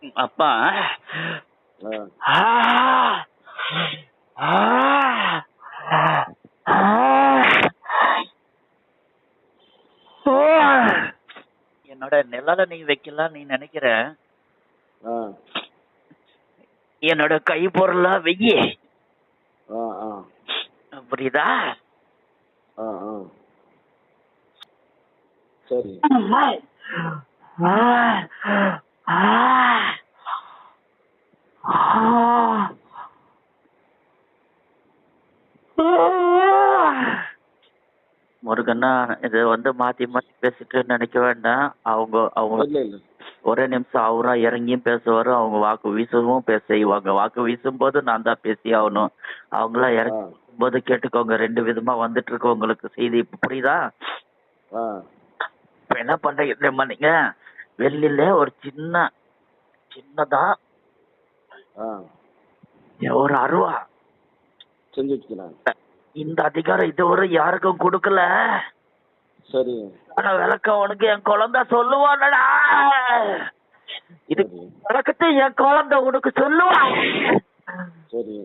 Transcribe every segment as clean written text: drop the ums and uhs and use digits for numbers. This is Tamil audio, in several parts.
அப்பா ஆ. என்னோட நிழல நீ வைக்கலாம் நீ நினைக்கிற, ஆ. என்னோட கை பொருளா வெய்யி. ஆ. ஆ. புரியுதா? ஆ. ஆ. சரி. முருகண்ணா, இது வந்து மாத்தி மாத்தி பேசிட்டு நினைக்க வேண்டாம். அவங்க அவங்க இல்ல இல்ல. ஒரே நிமிஷம் அவரா இறங்கியும் பேசுவாரு, அவங்க வாக்கு வீசவும் செய்வாங்க. வாக்கு வீசும்போது நான் தான் பேசி ஆகணும். அவங்களா ஆ. இறங்கும் போது கேட்டுக்கோங்க. ரெண்டு விதமா வந்துட்டு இருக்கு உங்களுக்கு செய்தி. இப்ப புரியுதா? ஆ. இப்ப என்ன பண்றீங்க தெரியுமா நீங்க? வெளியில ஒரு சின்னதா ஆ. ஒரு அருவா செஞ்சு வச்சுக்கலாம். இந்த அதிகாரம் இதுவரை யாருக்கும் கொடுக்கல. சரி. ஆனா விளக்கம் உனக்கு என் குழந்தை சொல்லுவானடா. இது சரி. விளக்கத்தை என் குழந்தை உனக்கு சொல்லுவான். சரி.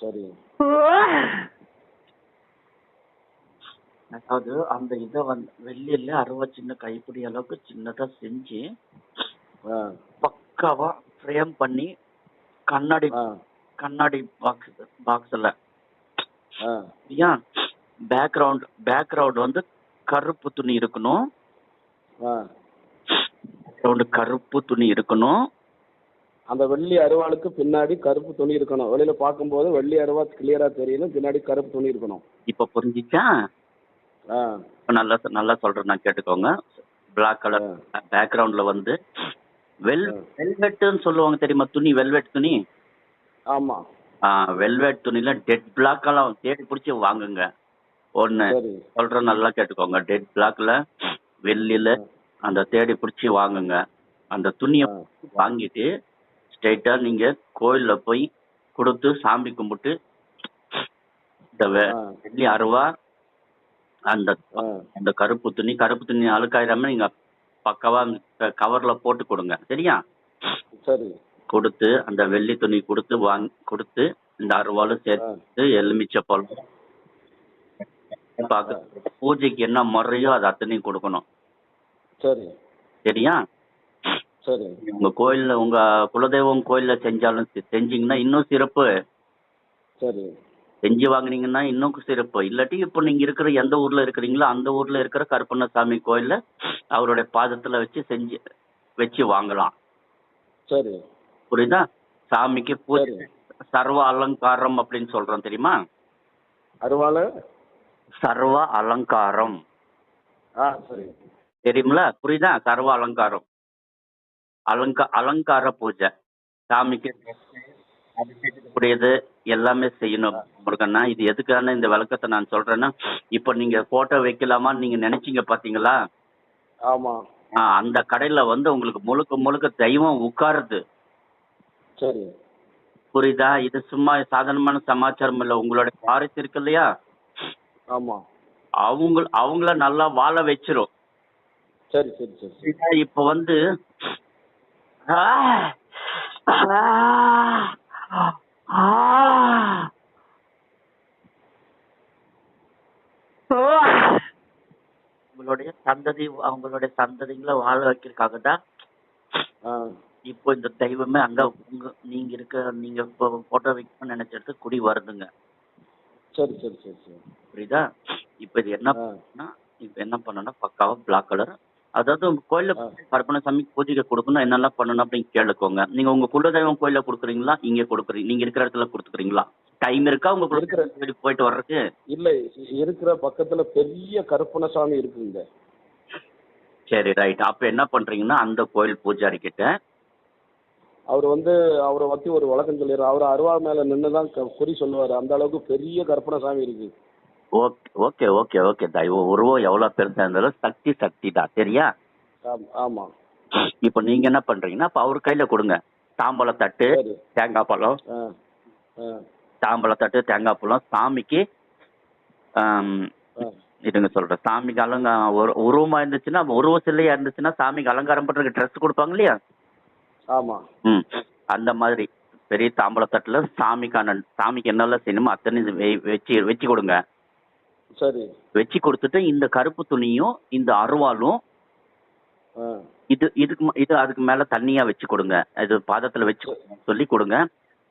சரி. அதாவது அந்த இதை வந்து வெள்ளியில அருவா சின்ன கைப்பிடி அளவுக்கு சின்னதா செஞ்சு ஆ. பக்காவா ஃப்ரேம் பண்ணி கண்ணாடி ஆ. கண்ணாடி பாக்ஸ்ல ஆ. ஏன் பேக்ரவுண்ட் வந்து கருப்பு துணி இருக்கணும். ஆ. கருப்பு துணி இருக்கணும். அந்த வெள்ளி அருவாளுக்கு பின்னாடி கருப்பு துணி இருக்கணும். வெளியில பார்க்கும்போது வெள்ளி அருவா கிளியரா தெரியணும், பின்னாடி கருப்பு துணி இருக்கணும். இப்ப புரிஞ்சிச்சா? ஆ. நல்லா நல்லா சொல்றேன், நான் கேட்டுக்கோங்க. பிளாக் கலர் பேக்ரவுண்ட்ல வந்து வெல்வெட்னு சொல்லுவாங்க தெரியுமா? துணி, வெல்வெட் துணி. ஆமா. வெல்வெட் துணியில டெட் பிளாக் எல்லாம் தேடி பிடிச்சி வாங்குங்க. ஒண்ணு சரி. சொல்றேன், நல்லா கேட்டுக்கோங்க. டெட் பிளாக்ல வெள்ளியில அந்த தேடி பிடிச்சி வாங்குங்க. அந்த துணியை வாங்கிட்டு ஸ்ட்ரைட்டா நீங்க கோயில்ல போய் கொடுத்து சாமி கும்பிட்டு இந்த வெள்ளி அருவா அந்த அந்த கருப்பு துணி அழுக்காயிராம நீங்க பக்காவா கவர்ல போட்டு கொடுங்க. சரியா? சரி. கொடுத்து அந்த வெள்ளி துணி கொடுத்து இந்த அருவாலும் சேர்த்து எலுமிச்சை பழம் பூஜைக்கு என்ன முறையோ அது அத்தனையும் கொடுக்கணும். சரி. சரியா? சரி. உங்க கோயில்ல உங்க குலதெய்வம் கோயில்ல செஞ்சீங்கன்னா இன்னும் சிறப்பு. சரி. செஞ்சு வாங்குனீங்கன்னா இன்னும் சிறப்பு. இல்லாட்டி இப்போ நீங்க இருக்கிற எந்த ஊர்ல இருக்கிறீங்களோ அந்த ஊர்ல இருக்கிற கருப்பண்ணசாமி கோயில்ல அவருடைய பாதத்துல வச்சு வாங்கலாம். சரி. புரியுதா? சாமிக்கு பூஜை சர்வ அலங்காரம் அப்படின்னு சொல்றோம் தெரியுமா? அருவால சர்வ அலங்காரம். சரி. தெரியுங்களா? புரியுதா? சர்வ அலங்காரம் அலங்கார பூஜை சாமிக்கு கூடியது எல்லாமே செய்யணும். முருகண்ணா, இது எதுக்கான இந்த விளக்கத்தை நான் சொல்றேன்னா, இப்ப நீங்க போட்டோ வைக்கலாமா நீங்க நினைச்சீங்க பாத்தீங்களா? ஆமா. அந்த கடையில வந்து உங்களுக்கு முழுக்க முழுக்க தெய்வம் உட்காருது. சரி. புரியுதா? இது சும்மா சாதாரணமான சமாச்சாரம் இல்ல. உங்களுடைய வாரிசு இருக்கு இல்லையா? ஆமா. அவங்கள நல்லா வாழ வச்சிரும். சரி. சரி. சரி. இப்ப வந்து அவங்களுடைய சந்ததிகளை வாழ வைக்கிறதுக்காக தான் இப்போ இந்த தெய்வமே அங்க நீங்க இப்போ போட்டோ வைக்கணும்னு நினைச்ச இடத்துக்கு குடி வருதுங்க. சரி. சரி. சரி. சரி. புரியுதா? இப்ப இது என்ன பண்ணணும்னா பக்காவா பிளாக் கலர், அதாவது உங்க கோயில்ல கருப்பண்ணசாமி பூஜைக்கு கொடுக்கணும். என்னெல்லாம் பண்ணணும் அப்படின்னு கேளுக்கோங்க. நீங்க உங்க குலதெய்வம் கோயில கொடுக்குறீங்களா? நீங்க இருக்கிற இடத்துல கொடுத்துக்கிறீங்களா? டைம் இருக்கா உங்க குலதெய்வம் போயிட்டு வர்றதுக்கு? இல்ல, இருக்கிற பக்கத்துல பெரிய கருப்பண்ணசாமி இருக்குங்க. சரி, ரைட். அப்ப என்ன பண்றீங்கன்னா அந்த கோயில் பூஜாரி கிட்ட அவரை பத்தி ஒரு வழக்கம் சொல்லிடுறாரு. அவர் அருவா மேல நின்னுதான் குறி சொல்லுவாரு. அந்த அளவுக்கு பெரிய கருப்பண்ணசாமி இருக்கு. Okay okay okay. தெய்வம் உருவம் எவ்வளவு பெருசா இருந்தாலும் சக்தி தான். சரியா? ஆமா. இப்ப நீங்க என்ன பண்றீங்கன்னா அப்ப அவர் கையில கொடுங்க. தாம்பழத்தட்டு, தேங்காய் பழம். தாம்பழத்தட்டு, தேங்காய் பழம் சாமிக்கு இருங்க சொல்றேன். சாமிக்கு உருவமா இருந்துச்சுன்னா, உருவ சிலையா இருந்துச்சுன்னா சாமிக்கு அலங்காரம் பண்றதுக்கு ட்ரெஸ் கொடுப்பாங்க இல்லையா? ஆமா. ம். அந்த மாதிரி பெரிய தாம்பூலத்தட்டுல சாமிக்கு என்னெல்லாம் செய்யணுமோ அத்தனை வச்சு வச்சு கொடுங்க. சரி. வச்சு கொடுத்துட்டு இந்த கருப்பு துணியும் இந்த அருவாளும் ஆ. இது அதுக்கு மேல தண்ணியா வச்சு கொடுங்க. இது பாதத்துல வச்சு சொல்லி கொடுங்க.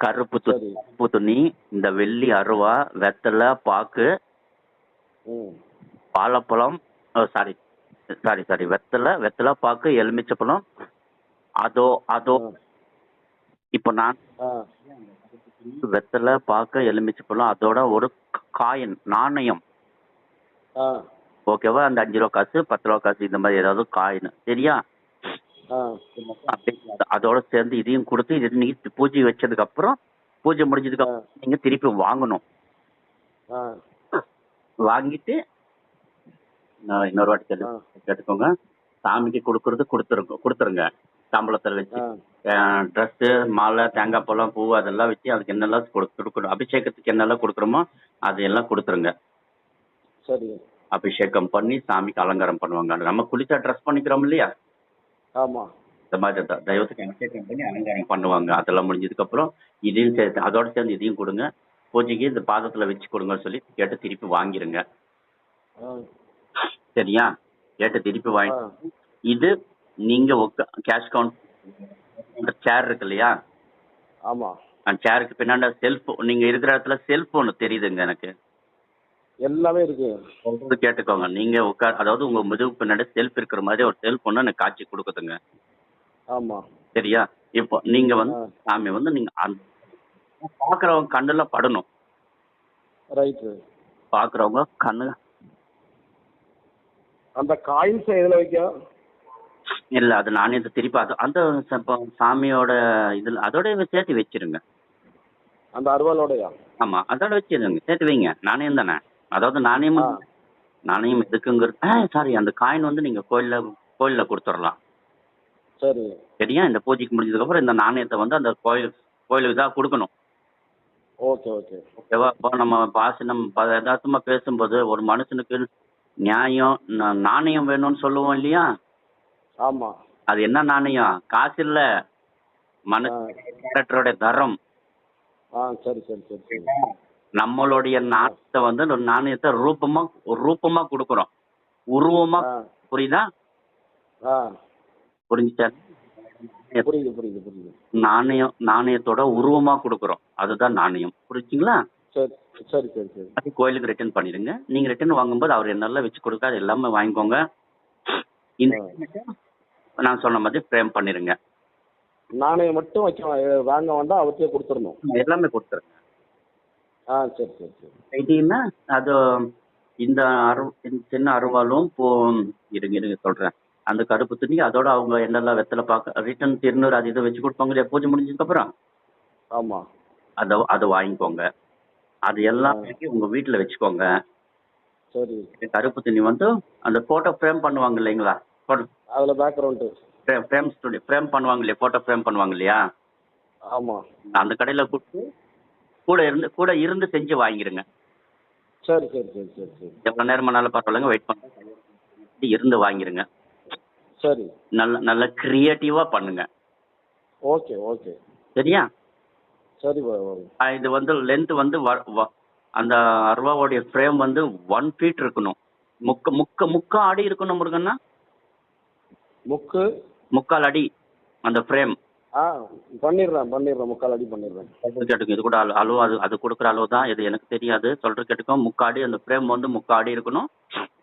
கருப்பு சரி. கருப்பு துணி, இந்த வெள்ளி அருவா, வெத்தலை, பாக்கு, ம். வாழைப்பழம், சாரி சாரி சாரி வெத்தலை, பாக்கு, எலுமிச்சப்பழம். அதோ அதோ ஆ. இப்போ நான் ஆ. வெத்தலை, பாக்கு, எலுமிச்சப்பழம், அதோட ஒரு காயின் நாணயம். ஆ. ஓகேவா? அந்த 5 ரூபா காசு, 10 ரூபா காசு, இந்த மாதிரி ஏதாவது காயின். சரியா? ஆ. அதோட சேர்ந்து இதையும் கொடுத்து இது நீங்க பூஜை வச்சதுக்கு அப்புறம், பூஜை முடிஞ்சதுக்கு அப்புறம் நீங்க திருப்பி வாங்கணும். ஆ. வாங்கிட்டு நான் இன்னொரு வாட்டி கேட்டுக்கோங்க. சாமிக்கு கொடுக்கறது கொடுத்துருங்க. தாம்பூலத்தில் வச்சு ட்ரெஸ்ஸு, மாலை, தேங்காய் பழம், பூ அதெல்லாம் வச்சு அதுக்கு என்னெல்லாம் கொடுக்கணும், அபிஷேகத்துக்கு என்னெல்லாம் கொடுக்குறோமோ அதையெல்லாம் கொடுத்துருங்க. சரி. அபிஷேகம் பண்ணி சாமிக்கு அலங்காரம் பண்ணுவாங்க. நம்ம குளிச்சா ட்ரெஸ் பண்ணிக்கிறோம் இல்லையா? ஆமா. இந்த மாதிரி தெய்வத்துக்கு அபிஷேகம் பண்ணி அலங்காரம் பண்ணுவாங்க. அதெல்லாம் முடிஞ்சதுக்கு அப்புறம் இதையும் சேர்த்து அதோட சேர்ந்து இதையும் கொடுங்க. பூஜைக்கு இந்த பாதத்துல வச்சு கொடுங்கன்னு சொல்லி கேட்டு திருப்பி வாங்கிருங்க. ஆ. சரியா? கேட்டு திருப்பி வாங்கி இது நீங்க கேஷ் கவுண்ட் சேர் இருக்கு இல்லையா? ஆமா. அந்த சேருக்கு பின்னாடி செல்ஃப், நீங்க இருக்கிற இடத்துல செல்ஃப் ஒன்று தெரியுதுங்க எனக்கு. எல்லாமே இருக்கு. சொல்றது கேட்டுக்கோங்க. நீங்க அதாவது உங்க முதுகு பின்னாடி செல்ஃப் இருக்கிற மாதிரி ஒரு செல்ஃப் ஒன்று எனக்கு காட்சி கொடுக்குதுங்க. ஆமா. சரியா? இப்போ நீங்க சாமி நீங்க பாக்குறவங்க கண்ணுல படணும். ரைட். பாக்குறவங்க கண்ணு அந்த காயின்ஸ் எதுல வைக்க? இல்ல, அது நானே திருப்பி அந்த சாமியோட இதுல அதோட சேர்த்து வச்சிருங்க. அந்த அருவாலோடயா? ஆமா, அதோட வச்சிருங்க, சேர்த்து வைங்க. நாணயம் தானே, அதாவது நாணயம் எதுக்குங்கிறது. சாரி, அந்த காயின் நீங்க கோயில்ல கொடுத்துடலாம். சரி. சரியா? இந்த பூஜைக்கு முடிஞ்சதுக்கு அப்புறம் இந்த நாணயத்தை அந்த கோயிலுக்கு தான் கொடுக்கணும். Okay okay. ஓகேவா? இப்போ நம்ம யதார்த்தமா பேசும்போது ஒரு மனுஷனுக்கு நியாயம் நாணயம் வேணும்னு சொல்லுவோம் இல்லையா? ஆமா. அது என்ன நாணயம்? காசு இல்ல, மனுஷனுடைய தரம். சரி சரி சரி சரி. நம்மளுடைய நாணயத்தை ரூபமா கொடுக்குறோம், உருவமா. புரியுதா? புரிஞ்சுச்சா? புரியுது புரியுது புரியுது. நாணயத்தோட உருவமா கொடுக்குறோம், அதுதான் நாணயம். புரிஞ்சுங்களா? சரி சரி சரி சரி. அது கோயிலுக்கு ரிட்டர்ன் பண்ணிடுங்க. நீங்க ரிட்டர்ன் வாங்கும்போது அவர் என்னெல்லாம் வச்சு கொடுக்காது எல்லாமே வாங்கிக்கோங்க. நான் சொன்ன மாதிரி ஃப்ரேம் பண்ணிருங்க. நாணயம் மட்டும் வாங்க வேண்டாம், அவற்றையே கொடுத்துடணும். எல்லாமே கொடுத்துருங்க. சரி சரி சரி. ஐடின்னா அது இந்த சின்ன அருவாலும் இருங்க சொல்றேன். அந்த கருப்பு துணி அதோட அவங்க என்னெல்லாம் வெத்தலை பார்க்க ரிட்டர்ன் திருநூறு அது இதை வச்சு கொடுப்பாங்க இல்லையா பூஜை முடிஞ்சதுக்கு அப்புறம்? ஆமா. அதை வாங்கிக்கோங்க. அது எல்லாம் உங்க வீட்டுல வச்சுக்கோங்க. சரி. கருப்பு துணி அந்த போட்டோ ஃப்ரேம் பண்ணுவாங்க இல்லைங்களா? அதுல பேக்ரவுண்ட் ஃப்ரேம் பண்ணுவாங்க இல்லையா? போட்டோ ஃப்ரேம் பண்ணுவாங்க இல்லையா? ஆமா. அந்த கடையில கூட இருந்து செஞ்சு வாங்கிருங்க. சரி சரி சரி சரி சரி. எவ்வளவு நேரமானாலும் பரவாயில்லைங்க, வெயிட் பண்ணி இருந்து வாங்கிருங்க. சரி. நல்ல கிரியேட்டிவா பண்ணுங்க. Okay okay. சரியா? சரி. இது லென்த் அந்த அருவாவுடைய ஃப்ரேம் 1 feet இருக்கணும். முக்கா அடி இருக்கணும் முருகண்ணா. முக்கால் அடி அந்த ஃப்ரேம். பண்ணிடுறேன் 3/4 அடி பண்ணிடுறேன். கேட்டுக்கோ, இது கூட அளவு அது கொடுக்குற அளவு தான். இது எனக்கு தெரியாது, சொல்ற கேட்டுக்கோ. முக்காடி அந்த ஃப்ரேம் 3/4 அடி இருக்கணும்.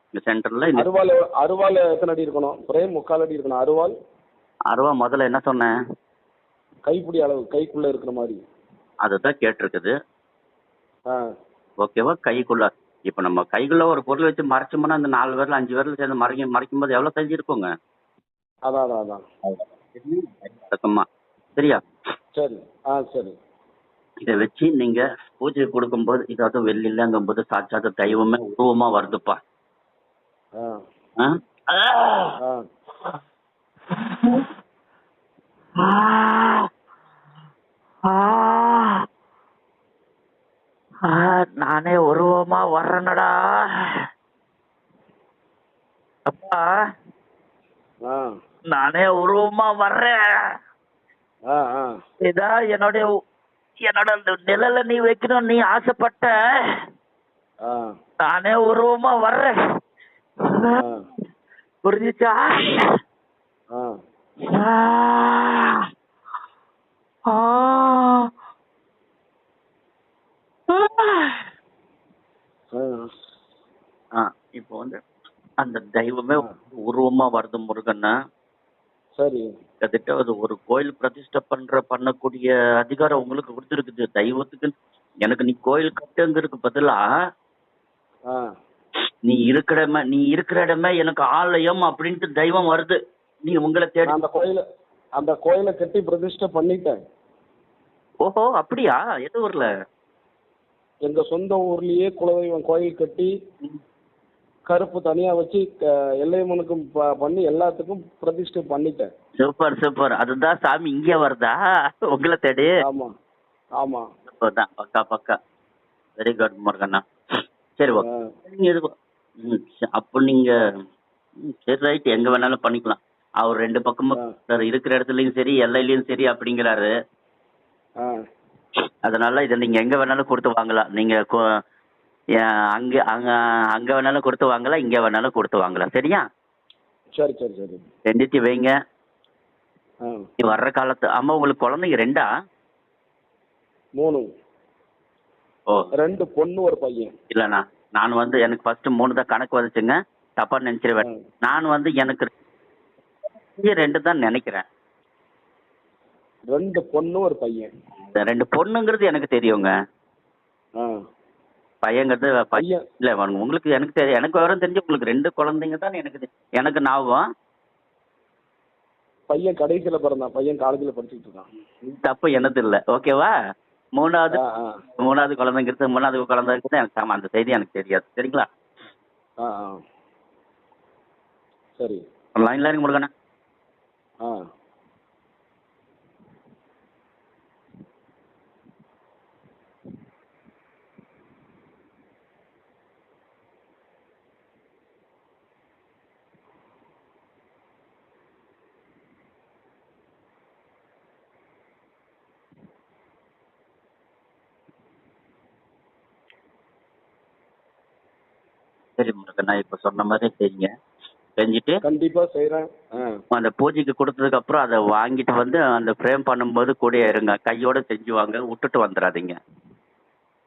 இந்த சென்டர்ல அருவாள் எத்தனை அடி இருக்கணும்? ஃப்ரேம் 3/4 அடி இருக்கணும். அருவா முதல்ல என்ன சொன்னேன்? கைப்பிடி அளவு, கைக்குள்ள இருக்கிற மாதிரி. அதுதான் கேட்டிருக்குது. ஓகேவா? கைக்குள்ள இப்ப நம்ம கைக்குள்ள ஒரு பொருள் வச்சு மறைச்சோம்னா அந்த 4 விரல் 5 விரல் சேர்ந்து மறைக்கும் போது எவ்வளவு செஞ்சிருக்கோங்க? அதான். சரியா? சரி. சரி. இதை வச்சு நீங்க பூஜை கொடுக்கும்போது இதாவது வெள்ளிலங்கும் போது சாட்சாத தெய்வமே உருவமா வருதுப்பா. நானே உருவமா வர்றேனடா. அப்பா ஆ நானே உருவமா வர்றேன். ஆ ஆ இதா என்னோட அந்த நிழல நீ வைக்கணும் நீ ஆசைப்பட்ட. ஆ நானே உருவமா வர்றேன். ஆ புரிஞ்சுச்சா? ஆ ஆ. ஆ ஆ, இப்போ வந்து அந்த தெய்வமே ஆ உருவமா வருது முருகன்னா. சரி. கிட்டத்தட்ட அது ஒரு கோயில் பிரதிஷ்டை பண்ணக்கூடிய அதிகாரம் உங்களுக்கு கொடுத்துருக்குது தெய்வத்துக்கு. எனக்கு நீ கோயில் கட்டுங்கிறதுக்கு பதிலா ஆ நீ இருக்கிற இடமே எனக்கு ஆலயம் அப்படின்ட்டு தெய்வம் வருது. நீ உங்களை தேடி. நான் அந்த கோயிலை கட்டி பிரதிஷ்டை பண்ணிட்டேன். ஓஹோ, அப்படியா? எந்த ஊர்ல? எங்க சொந்த ஊர்லயே குலதெய்வம் கோயில் கட்டி கருப்பு தனியா வச்சு எல்லையம்மனுக்கும் பண்ணி எல்லாத்துக்கும் பிரதிஷ்டை பண்ணிட்டேன். Super super. அதுதான் சாமி இங்கே வருதா உங்களை தேடி? ஆமா ஆமா. சூப்பர் தான். பக்கா பக்கா. வெரி குட் முருகண்ணா. சரி, ஓகே. நீங்க அப்போ நீங்க சரி, ரைட், எங்க வேணாலும் பண்ணிக்கலாம். அவர் ரெண்டு பக்கமும் இருக்கிற இடத்துலயும் சரி எல்லையிலயும் சரி அப்படிங்கிறாரு. ஆ அதனால இதை நீங்க எங்க வேணாலும் கொடுத்து வாங்கலாம். நீங்க அங்க அங்க அங்க வேணாலும் கொடுத்து வாங்கலாம், இங்க வேணாலும் கொடுத்து வாங்கலாம். சரியா? சரி சரி சரி. ரெண்டுத்தையும் வைங்க. ஆ நீ வர்ற காலத்து அம்மா உங்களுக்கு குழந்தைங்க 2ஆ? 3. ஓ, 2 பொண்ணு ஒரு பையன். இல்லண்ணா, நான் வந்து எனக்கு ஃபர்ஸ்ட் 3 தான் கணக்கு வந்துச்சுங்க. தப்பா நினைச்சிருவேன். நான் வந்து எனக்கு 2 தான் நினைக்கிறேன். 2 பொண்ணு ஒரு பையன். 2 பொண்ணுங்கிறது எனக்கு தெரியுங்க. ஆ பையங்கிறது பையன். இல்ல, உங்களுக்கு எனக்கு தெரியும். எனக்கு விவரம் தெரிஞ்சு உங்களுக்கு 2 குழந்தைங்க தான் எனக்கு ஞாபகம். பையன் கடைசியில பிறந்தான். பையன் காலேஜில் படிச்சுட்டு இருக்கான். தப்பு எனது இல்லை. ஓகேவா? மூணாவது ஆ ஆ மூணாவது குழந்தைங்கிறது எனக்கு அந்த செய்தி எனக்கு தெரியாது. சரிங்களா? ஆ ஆ சரி. லைன்ல இருங்க முருகண்ணா. ஆ சரி முருகண்ணா, இப்ப சொன்ன மாதிரி செய்யுங்க. செஞ்சுட்டு கண்டிப்பா செய்றேன். அந்த பூஜைக்கு கொடுத்ததுக்கு அப்புறம் அதை வாங்கிட்டு வந்து அந்த ஃப்ரேம் பண்ணும்போது கூட இருங்க. கையோட செஞ்சு வாங்க, விட்டுட்டு வந்துடாதீங்க.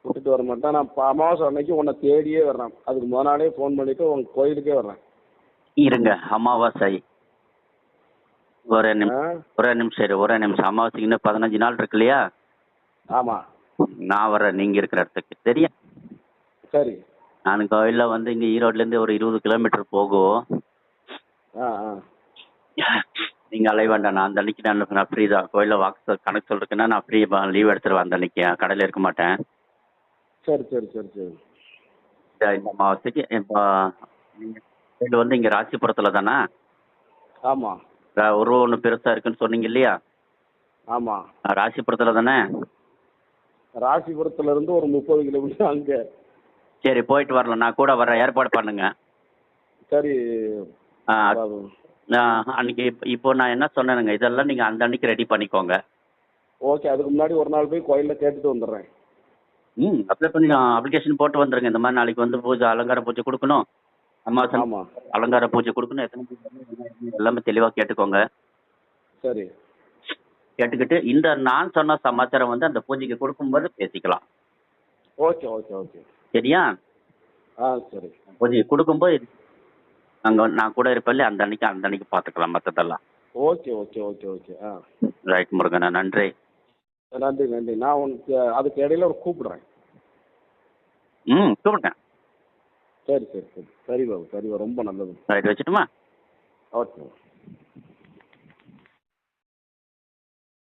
விட்டுட்டு வர மாட்டேன். நான் அமாவாசை அன்னைக்கு உன்னை தேடியே வர்றேன். அதுக்கு முத நாளே ஃபோன் பண்ணிட்டு உங்க கோயிலுக்கே வர்றேன். இருங்க, அமாவாசை ஒரே ஆ நிமிஷம் ஒரே நிமிஷம். அமாவாசைக்கு இன்னும் 15 நாள் இருக்கு இல்லையா? ஆமா. நான் வரேன் நீங்க இருக்கிற இடத்துக்கு. சரியா? சரி. நான் கோயிலில் வந்து இங்கே ஈரோட்லேருந்து ஒரு 20 கிலோமீட்டர் போகும். ஆ ஆ நீங்கள் அலைய வேண்டாம். நான் அந்த அன்னைக்கு நான் ஃப்ரீ தான். கோயிலில் வாக்கு கணக்கு சொல்றதுக்குன்னா நான் ஃப்ரீ லீவ் எடுத்துருவேன். அந்த அன்னைக்கு கடையில் இருக்க மாட்டேன். சரி சரி சரி சரி. இந்த அமாவாசைக்கு இப்போ நீங்கள் வந்து இங்கே ராசிபுரத்தில் தானே? ஆமா ஒரு ஒன்று பெருசாக இருக்குன்னு சொன்னீங்க இல்லையா? ஆமா. ராசிபுரத்தில் தானே? ராசிபுரத்துல இருந்து ஒரு 30 கிலோமீட்டர் அங்க. சரி, போயிட்டு வரலாம். நான் கூட வரேன். ஏற்பாடு பண்ணுங்க. சரி. ஆ, அன்னைக்கு இப்போ நான் என்ன சொன்னேனுங்க, இதெல்லாம் நீங்கள் அந்த அன்னைக்கு ரெடி பண்ணிக்கோங்க. ஓகே. அதுக்கு முன்னாடி ஒரு நாள் போய் கோயிலில் கேட்டுட்டு வந்துடுறேன். அப்ளை பண்ணி அப்ளிகேஷன் போட்டு வந்துடுங்க. இந்த மாதிரி நாளைக்கு வந்து பூஜை, அலங்கார பூஜை கொடுக்கணும். அமாவாசை ஆமா. அலங்கார பூஜை கொடுக்கணும். எத்தனை பூஜை எல்லாமே தெளிவாக கேட்டுக்கோங்க. சரி. கேட்டுக்கிட்டு இந்த நான் சொன்ன சமாச்சாரம் வந்து அந்த பூஜைக்கு கொடுக்கும்போது பேசிக்கலாம். Okay okay okay. சரியா? சரி. பூஜைக்கு கொடுக்கும்போது நான் கூட இருப்பேன். அந்த அன்னைக்கு பார்த்துக்கலாம் மற்றதெல்லாம். Okay okay okay okay. Right முருகண்ணா, நன்றி. நன்றி நன்றி. நான் உனக்கு அதுக்கு இடையில ஒரு கூப்பிடுறேன். கூப்பிடுங்க. சரி சரி சரி. சரி பாபு, சரி பாபு, ரொம்ப நல்லது. ரைட், வச்சுட்டுமா? ஓகே.